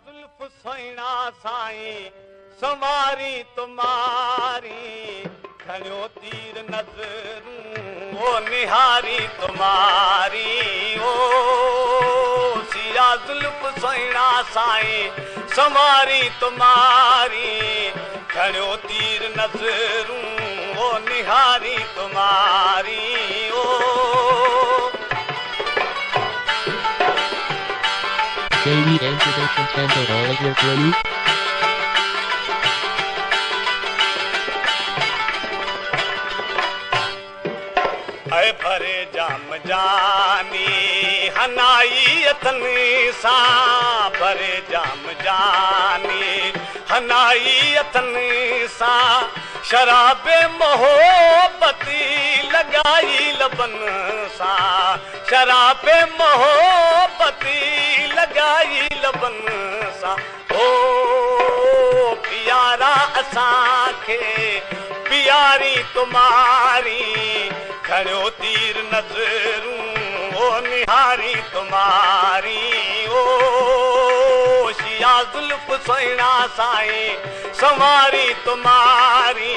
जुल्फ सोइणा साईं संवारी तुम्हारी खणियो तीर नज़रूं ओ निहारी तुम्हारी ओ सिया जुल्फ सोइणा साईं संवारी तुम्हारी खणियो तीर नज़रूं ओ निहारी तुम्हारी ओ Daily introduction tempo Oliver Blue. ऐ भरे जाम जानी हनाई अथनि सां भरे जाम जानी हनाई अथनि सां शराबे मोहब्बती लगाई लबन सां शराबे मोहब्बती लगाई लबन सां ओ प्यारा असांखे प्यारी तुम्हारी खणियो तीर नज़रूं ओ निहारी तुम्हारी ओ शिया जुल्फ सोइणा साईं संवारी तुम्हारी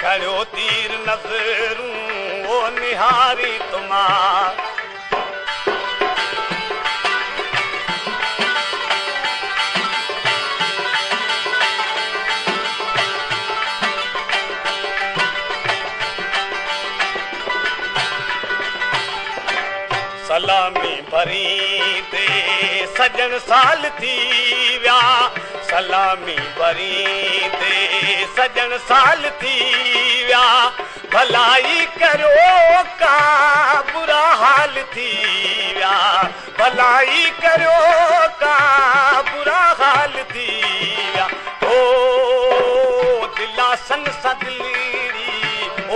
खणियो तीर नज़रूं ओ निहारी तुम्हारी सलामी भरी दे सजन साल थी विया सलामी भरी दे सजन साल थी विया भलाई करो का बुरा हाल थी विया भलाई करो का बुरा हाल थी विया ओ दिलासन सदलीरी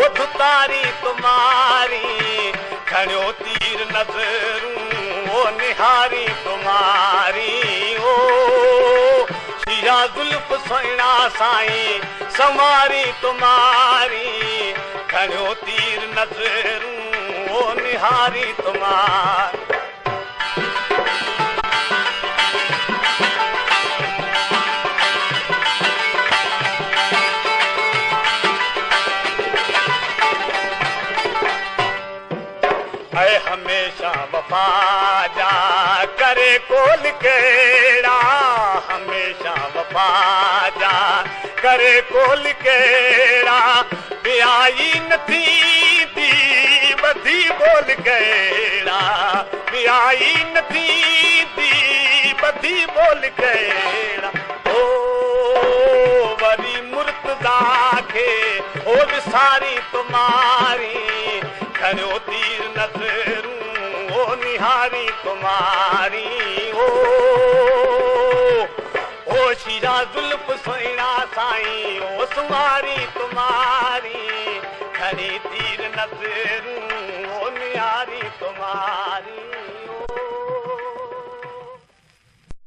ओ धुतारी तुम्हारी खणियो तीर नज़रूं ओ निहारी तुम्हारी ओ शिया जुल्फ सोइणा साईं संवारी तुम्हारी खणियो तीर नज़रूं ओ निहारी तुम्हारी हमेशा वफा जा करे कोल केड़ा हमेशा वफा जा करे कोल केड़ा बियाई नथी दी बधी बोल केड़ा बियाई नथी दी बधी बोल केड़ा ओ वरी मुर्तज़ा खे ओ विसारी तुम्हारी खणियो तीर नज़रूं ओ निहारी तुम्हारी ओ शिया जुल्फ सोइणा साईं ओ संवारी तुम्हारी खणी तीर नज़रूं ओ निहारी तुम्हारी